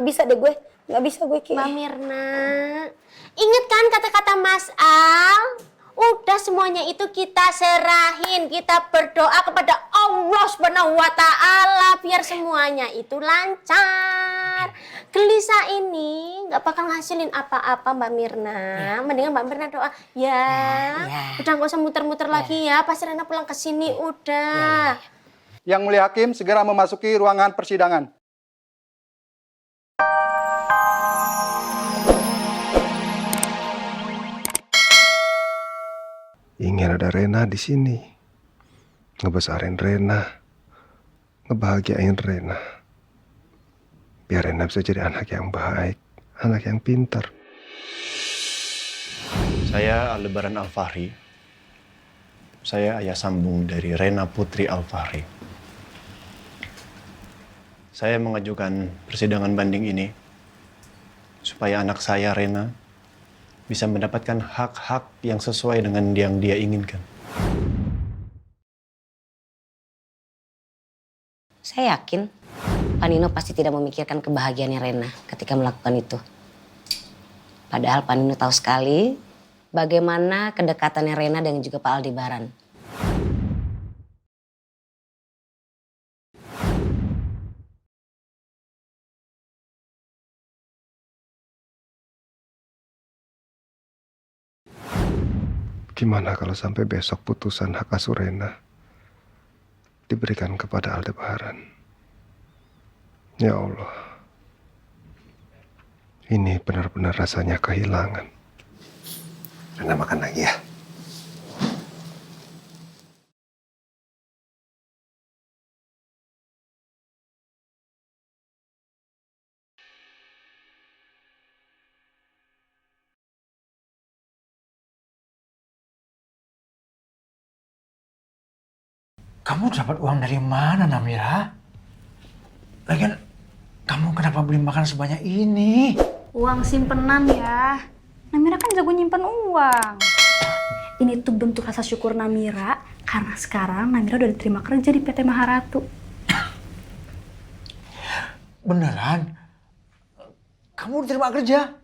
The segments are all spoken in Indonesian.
Nggak bisa deh gue. Nggak bisa gue, Ki. Mbak Mirna, ingat kan kata-kata Mas Al? Udah semuanya itu kita serahin, kita berdoa kepada Allah Subhanahu wa Ta'ala biar semuanya itu lancar. Gelisah ini nggak bakal ngasilin apa-apa Mbak Mirna. Mendingan Mbak Mirna doa ya. Udah nggak usah muter-muter lagi ya. Pasti Rena pulang ke sini udah. Yang Mulia Hakim segera memasuki ruangan persidangan. Ingin ada Rena di sini, ngebesarin Rena, ngebahagiain Rena, biar Rena bisa jadi anak yang baik, anak yang pintar. Saya Aldebaran Alfahri. Saya ayah sambung dari Rena Putri Alfahri. Saya mengajukan persidangan banding ini supaya anak saya Rena bisa mendapatkan hak-hak yang sesuai dengan yang dia inginkan. Saya yakin Pak Nino pasti tidak memikirkan kebahagiaannya Rena ketika melakukan itu. Padahal Pak Nino tahu sekali bagaimana kedekatannya Rena dan juga Pak Aldebaran. Gimana kalau sampai besok putusan hak asuh Rena diberikan kepada Aldebaran? Ya Allah, ini benar-benar rasanya kehilangan. Rena makan lagi ya. Kamu dapat uang dari mana, Namira? Lagian, kamu kenapa beli makan sebanyak ini? Uang simpenan ya. Namira kan jago nyimpen uang. Ini tuh bentuk rasa syukur Namira karena sekarang Namira udah diterima kerja di PT Maharatu. Beneran? Kamu diterima kerja?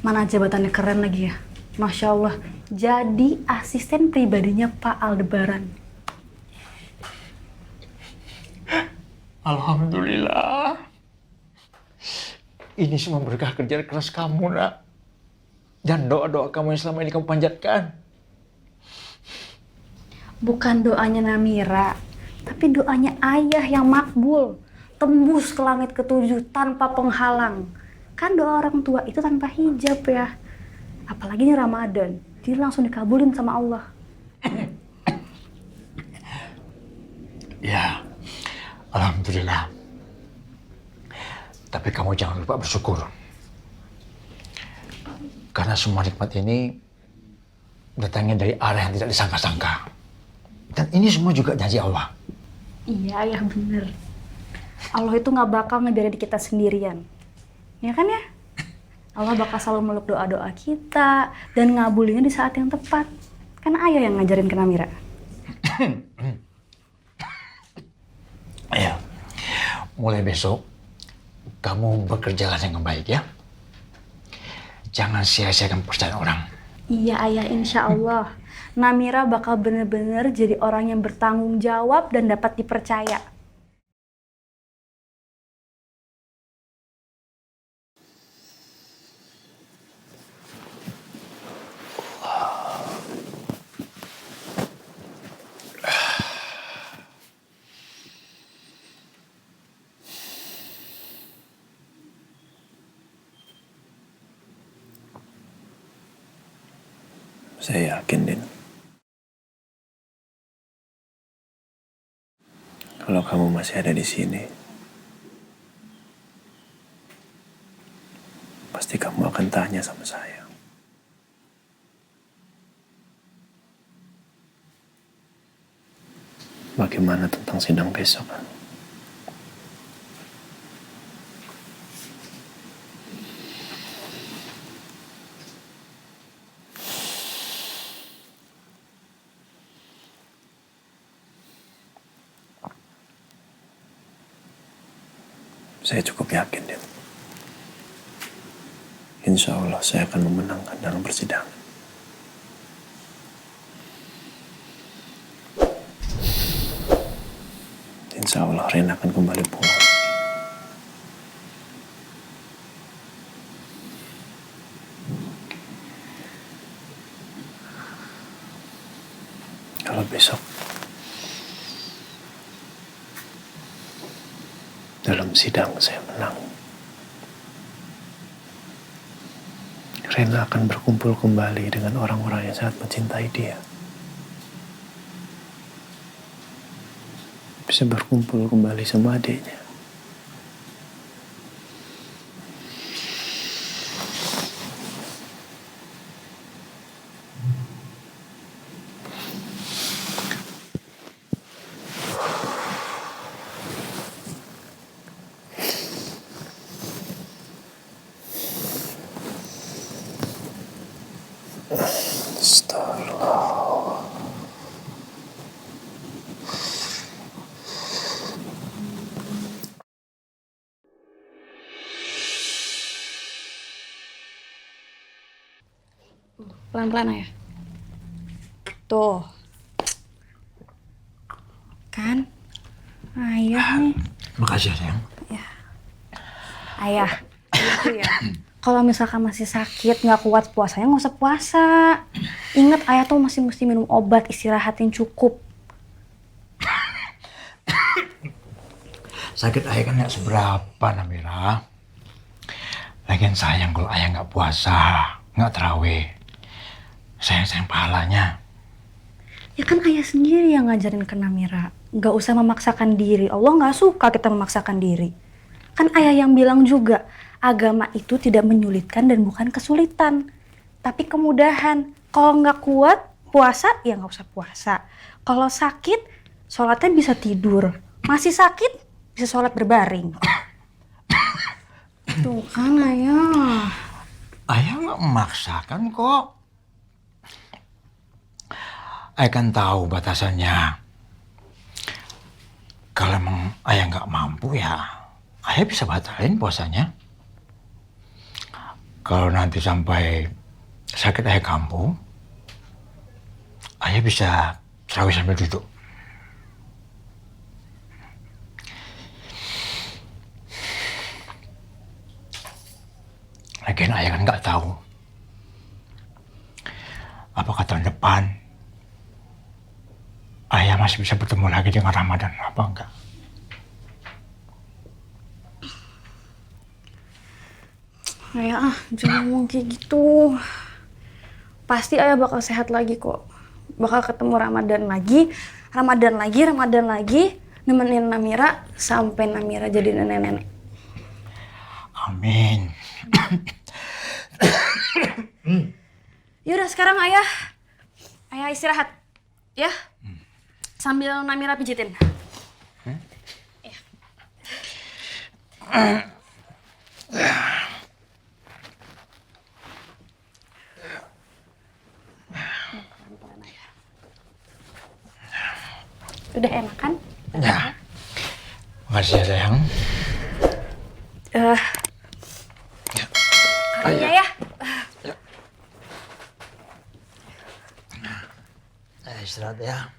Mana jabatannya keren lagi ya. Masya Allah, jadi asisten pribadinya Pak Aldebaran. Alhamdulillah. Ini semua berkah kerja keras kamu, Nak. Dan doa-doa kamu yang selama ini kamu panjatkan. Bukan doanya Namira, tapi doanya ayah yang makbul. Tembus ke langit ketujuh tanpa penghalang. Kan doa orang tua itu tanpa hijab ya. Apalagi ini Ramadan, jadi langsung dikabulin sama Allah. Ya, alhamdulillah. Tapi kamu jangan lupa bersyukur. Karena semua nikmat ini datangnya dari arah yang tidak disangka-sangka. Dan ini semua juga janji Allah. Iya, ayah bener. Allah itu gak bakal ngebiarin kita sendirian. Ya kan ya? Allah bakal selalu meluk doa-doa kita dan ngabulinnya di saat yang tepat. Kan ayah yang ngajarin ke Namira. Ya, mulai besok kamu bekerjalah dengan baik ya. Jangan sia-siakan pekerjaan orang. Iya ayah, insya Allah. Namira bakal bener-bener jadi orang yang bertanggung jawab dan dapat dipercaya. Saya yakin, Din. Kalau kamu masih ada di sini, pasti kamu akan tanya sama saya. Bagaimana tentang sidang besok? Saya cukup yakin, Din. Insya Allah saya akan memenangkan dalam persidangan. Insya Allah Rena akan kembali pulang. Kalau besok dalam sidang saya menang, Rena akan berkumpul kembali dengan orang-orang yang sangat mencintai dia. Bisa berkumpul kembali sama adiknya. Astagfirullah. Pelan-pelan Ayah. Tuh. Kan? Ayah nih. Makasih ya, sayang. Ayah, itu ya. Kalau misalkan masih sakit, nggak kuat puasanya, nggak usah puasa. Ingat, Ayah tuh masih mesti minum obat, istirahatin cukup. Sakit ayah kan nggak seberapa, Namira. Lagian sayang kalau ayah nggak puasa, nggak terawih. Sayang-sayang pahalanya. Ya kan Ayah sendiri yang ngajarin ke Namira. Nggak usah memaksakan diri. Allah nggak suka kita memaksakan diri. Kan Ayah yang bilang juga, agama itu tidak menyulitkan dan bukan kesulitan. Tapi kemudahan. Kalau nggak kuat, puasa, ya nggak usah puasa. Kalau sakit, sholatnya bisa tidur. Masih sakit, bisa sholat berbaring. Tuh kan Ayah. Ayah nggak memaksakan kok. Ayah kan tahu batasannya. Kalau emang ayah nggak mampu ya, ayah bisa batalin puasanya. Kalau nanti sampai sakit ayah kambuh, ayah bisa terawih sambil duduk. Lagian ayah kan nggak tahu apakah tahun depan ayah masih bisa bertemu lagi dengan Ramadan apa enggak. Ayah jangan ngomong kayak gitu. Pasti Ayah bakal sehat lagi kok. Bakal ketemu Ramadan lagi, nemenin Namira sampai Namira jadi nenek-nenek. Amin. Yaudah sekarang Ayah istirahat ya. Sambil Namira pijitin. Udah enak kan? Ya. Makasih ya sayang. Kalinya ya. Istirahat ya.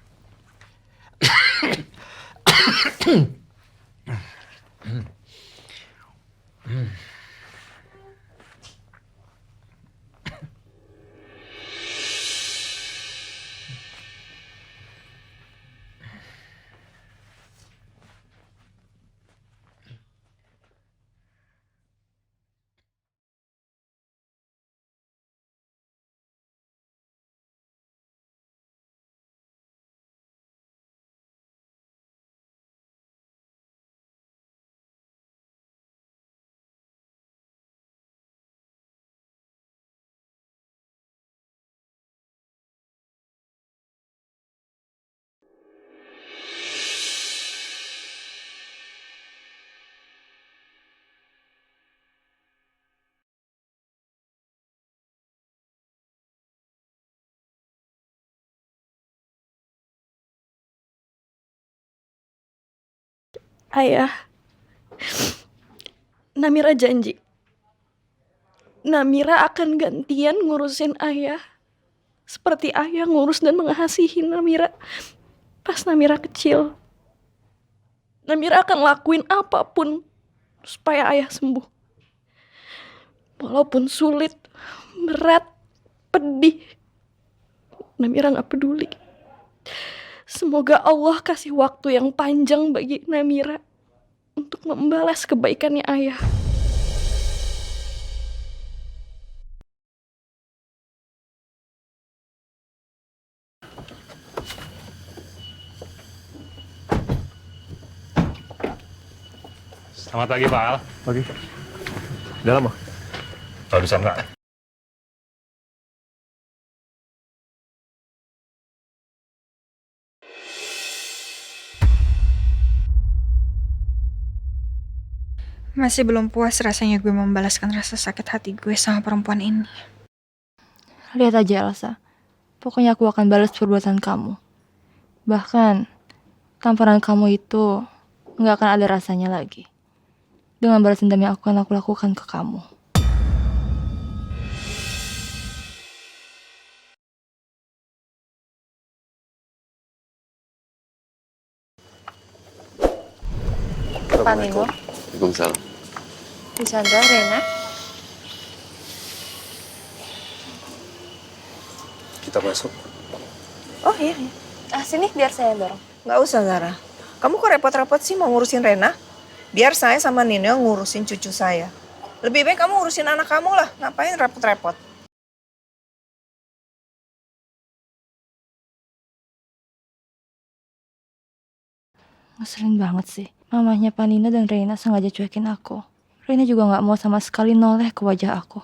Ayah, Namira janji. Namira akan gantian ngurusin ayah. Seperti ayah ngurus dan mengasihi Namira pas Namira kecil. Namira akan lakuin apapun supaya ayah sembuh. Walaupun sulit, berat, pedih, Namira gak peduli. Semoga Allah kasih waktu yang panjang bagi Namira untuk membalas kebaikannya ayah. Selamat pagi, Pak Al. Pagi. Udah lama? Barusan, Kak. Masih belum puas rasanya gue membalaskan rasa sakit hati gue sama perempuan ini. Lihat aja Elsa, pokoknya aku akan balas perbuatan kamu. Bahkan, tamparan kamu itu nggak akan ada rasanya lagi. Dengan balas dendam yang akan aku lakukan ke kamu. Pak Nino. Waalaikumsalam. Disandra, Rena. Kita masuk. Oh iya. Sini biar saya dorong. Nggak usah, Zara. Kamu kok repot-repot sih mau ngurusin Rena? Biar saya sama Nino yang ngurusin cucu saya. Lebih baik kamu ngurusin anak kamu lah. Ngapain repot-repot? Ngeselin banget sih. Mamahnya Panino dan Reina sengaja cuekin aku. Reina juga gak mau sama sekali noleh ke wajah aku.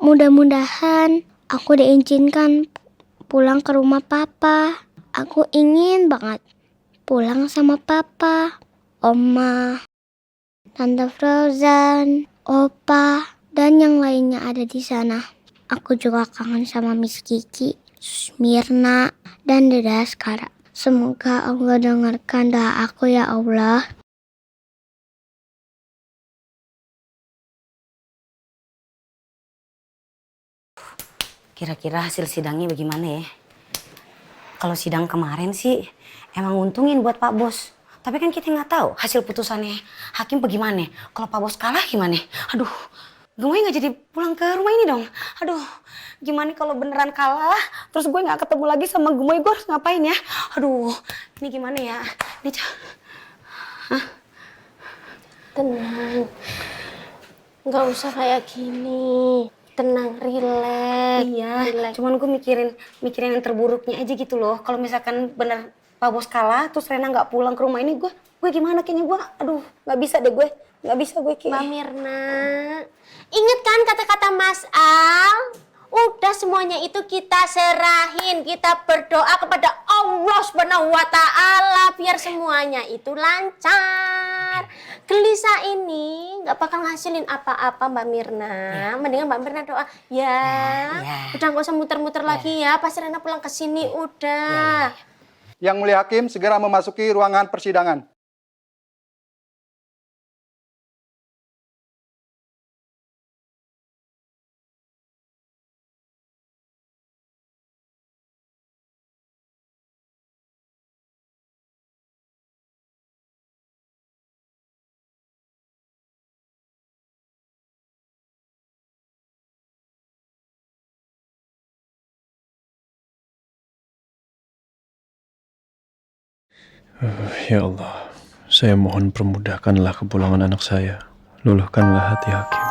Mudah-mudahan aku diizinkan pulang ke rumah papa. Aku ingin banget pulang sama papa, oma, tante Frozen, opa, dan yang lainnya ada di sana. Aku juga kangen sama Miss Kiki, Mirna, dan Deda Askara. Semoga Allah dengarkan doa aku ya Allah. Kira-kira hasil sidangnya bagaimana ya? Kalau sidang kemarin sih emang nguntungin buat Pak Bos. Tapi kan kita nggak tahu hasil putusannya hakim bagaimana. Kalau Pak Bos kalah gimana? Aduh, Gemoy nggak jadi pulang ke rumah ini dong. Aduh, gimana kalau beneran kalah? Terus gue nggak ketemu lagi sama Gemoy, gue harus ngapain ya? Aduh, ini gimana ya? Ini Hah? Tenang, nggak usah kayak gini. Tenang, relax. Iya, relax. cuman gue mikirin yang terburuknya aja gitu loh. Kalau misalkan bener Pak Bos kalah, terus Rena nggak pulang ke rumah ini, gue gimana kayaknya gue, aduh, nggak bisa deh gue, nggak bisa gue kayak. Mbak Mirna, ingat kan kata-kata Mas Al? Udah semuanya itu kita serahin, kita berdoa kepada Allah Subhanahu wa Ta'ala biar semuanya itu lancar. Gelisah ini nggak bakal ngasilin apa-apa Mbak Mirna. Mendingan Mbak Mirna doa ya. Udah nggak usah muter-muter lagi ya. Pas Rena pulang ke sini udah. Yang Mulia Hakim segera memasuki ruangan persidangan. Ya Allah, saya mohon permudahkanlah kepulangan anak saya. Luluhkanlah hati hakim.